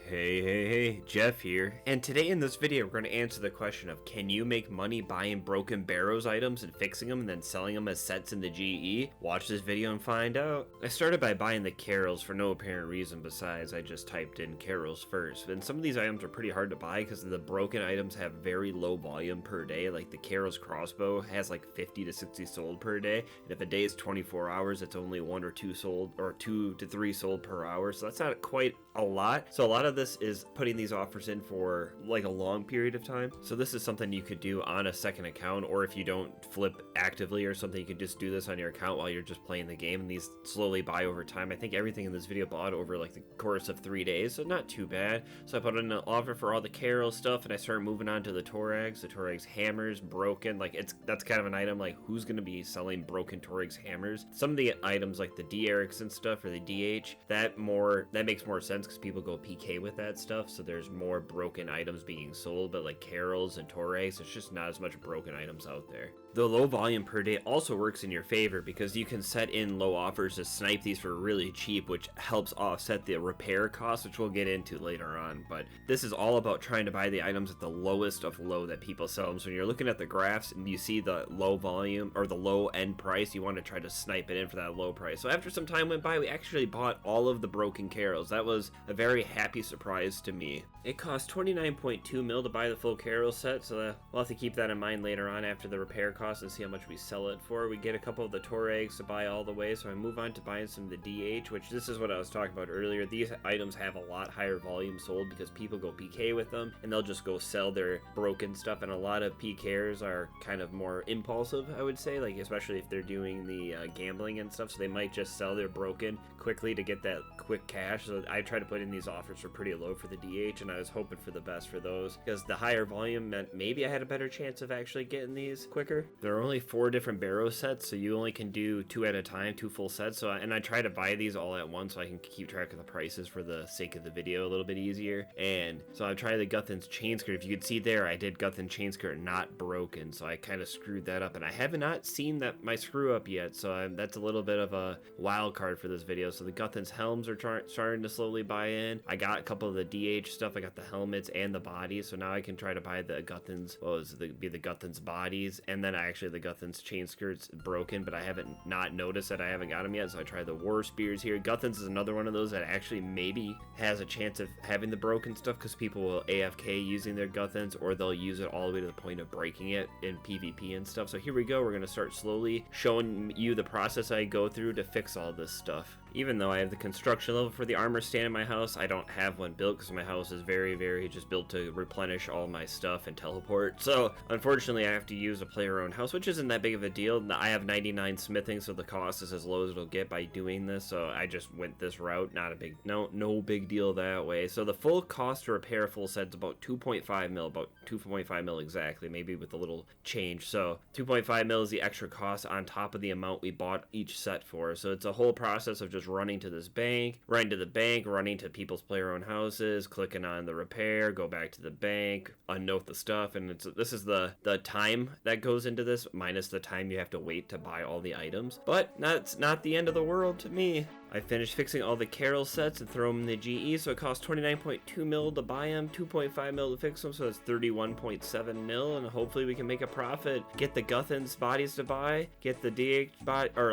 Hey, Jeff here, and today in this video we're going to answer the question of can you make money buying broken Barrows items and fixing them and then selling them as sets in the GE? Watch this video and find out. I started by buying the Carols for no apparent reason besides I just typed in Carols first, and some of these items are pretty hard to buy because the broken items have very low volume per day. Like the Carols crossbow has like 50 to 60 sold per day, and if a day is 24 hours it's only 1 or 2 sold, or 2 to 3 sold per hour, so that's not quite a lot. So a lot of this is putting these offers in for like a long period of time. So this is something you could do on a second account, or if you don't flip actively or something, you could just do this on your account while you're just playing the game, and these slowly buy over time. I think everything in this video bought over like the course of 3 days, so not too bad. So I put in an offer for all the Carol stuff, and I started moving on to the Torags. The Torags hammers, broken, like that's kind of an item, like who's going to be selling broken Torags hammers? Some of the items like the D-Erics and stuff, or the DH, that makes more sense because people go PK with that stuff, so there's more broken items being sold. But like Carols and Torags, it's just not as much broken items out there. The low volume per day also works in your favor because you can set in low offers to snipe these for really cheap, which helps offset the repair costs, which we'll get into later on. But this is all about trying to buy the items at the lowest of low that people sell them. So when you're looking at the graphs and you see the low volume or the low end price, you want to try to snipe it in for that low price. So after some time went by, we actually bought all of the broken Carols. That was a very happy surprise to me. It cost 29.2 mil to buy the full Carol set, so we'll have to keep that in mind later on after the repair costs and see how much we sell it for. We get a couple of the Torags to buy all the way, so I move on to buying some of the DH, which this is what I was talking about earlier. These items have a lot higher volume sold because people go PK with them, and they'll just go sell their broken stuff, and a lot of PKers are kind of more impulsive, I would say, like especially if they're doing the gambling and stuff, so they might just sell their broken quickly to get that quick cash. So I try to put in these offers for pretty low for the DH, and I was hoping for the best for those because the higher volume meant maybe I had a better chance of actually getting these quicker. There are only 4 different Barrow sets, so you only can do 2 at a time, 2 full sets. So and I try to buy these all at once so I can keep track of the prices for the sake of the video a little bit easier. And so I tried the Guthans chain skirt. If you could see there, I did Guthans chain skirt not broken, so I kind of screwed that up, and I have not seen that my screw up yet, so that's a little bit of a wild card for this video. So the Guthans helms are starting to slowly buy in. I got a couple of the DH stuff. I got the helmets and the bodies, so now I can try to buy the Guthans, the Guthans bodies, and then actually the Guthans chain skirts broken, but I haven't not noticed that I haven't got them yet, so I tried the war spears here. Guthans is another one of those that actually maybe has a chance of having the broken stuff because people will AFK using their Guthans, or they'll use it all the way to the point of breaking it in PvP and stuff. So here we go. We're going to start slowly showing you the process I go through to fix all this stuff. Even though I have the construction level for the armor stand in my house, I don't have one built because my house is very just built to replenish all my stuff and teleport. So unfortunately I have to use a player-owned house, which isn't that big of a deal. I have 99 smithing, so the cost is as low as it'll get by doing this, so I just went this route. Not a big, no big deal that way. So the full cost to repair a full set is about 2.5 mil, about 2.5 mil exactly, maybe with a little change. So 2.5 mil is the extra cost on top of the amount we bought each set for. So it's a whole process of just running to this bank, running to people's player-owned houses, clicking on the repair, go back to the bank, unnote the stuff, and this is the time that goes into this, minus the time you have to wait to buy all the items. But that's not the end of the world to me. I finished fixing all the Carol sets and throw them in the GE, so it cost 29.2 mil to buy them, 2.5 mil to fix them, so that's 31.7 mil, and hopefully we can make a profit. Get the Guthans bodies to buy, get the DH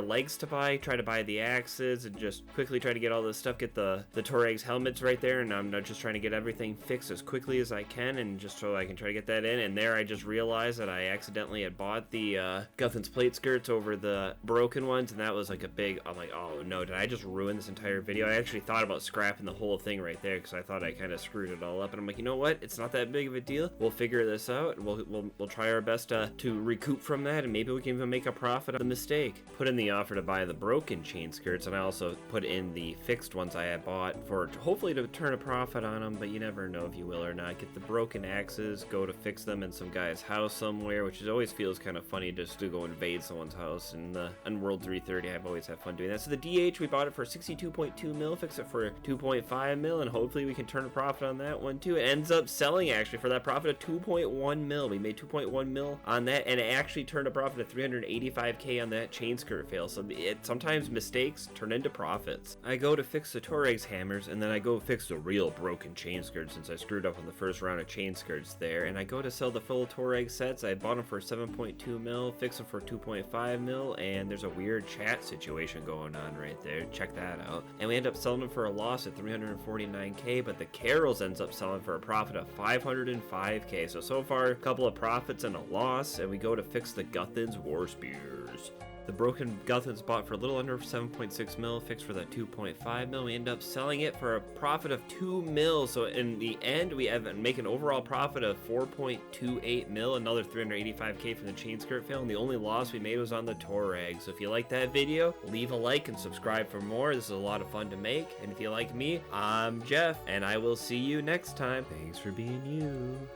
legs to buy, try to buy the axes, and just quickly try to get all this stuff, get the Torags helmets right there, and I'm just trying to get everything fixed as quickly as I can, and just so I can try to get that in. And there I just realized that I accidentally had bought the Guthans plate skirts over the broken ones, and that was like I'm like, oh no, did I just ruin this entire video? I actually thought about scrapping the whole thing right there because I thought I kind of screwed it all up, and I'm like, you know what, it's not that big of a deal. We'll figure this out, and we'll try our best to recoup from that, and maybe we can even make a profit on the mistake. Put in the offer to buy the broken chain skirts, and I also put in the fixed ones I had bought for hopefully to turn a profit on them, but you never know if you will or not. Get the broken axes, go to fix them in some guy's house somewhere, which always feels kind of funny just to go invade someone's house. And on World 330 I've always had fun doing that. So the DH, we bought it it for 62.2 mil, fix it for 2.5 mil, and hopefully we can turn a profit on that one too. It ends up selling actually for that profit of 2.1 mil. We made 2.1 mil on that, and it actually turned a profit of 385k on that chain skirt fail. So sometimes mistakes turn into profits. I go to fix the Torag's hammers, and then I go fix the real broken chain skirt since I screwed up on the first round of chain skirts there. And I go to sell the full Torag sets. I bought them for 7.2 mil, fix them for 2.5 mil, and there's a weird chat situation going on right there. Check that out. And we end up selling them for a loss at 349k, but the Carols ends up selling for a profit of 505k. So far, a couple of profits and a loss, and we go to fix the Guthans War Spears. The broken Guthans bought for a little under 7.6 mil, fixed for that 2.5 mil. We end up selling it for a profit of 2 mil. So in the end, we make an overall profit of 4.28 mil, another 385k from the chain skirt fail. And the only loss we made was on the Torag. So if you like that video, leave a like and subscribe for more. This is a lot of fun to make. And if you like me, I'm Jeff, and I will see you next time. Thanks for being you.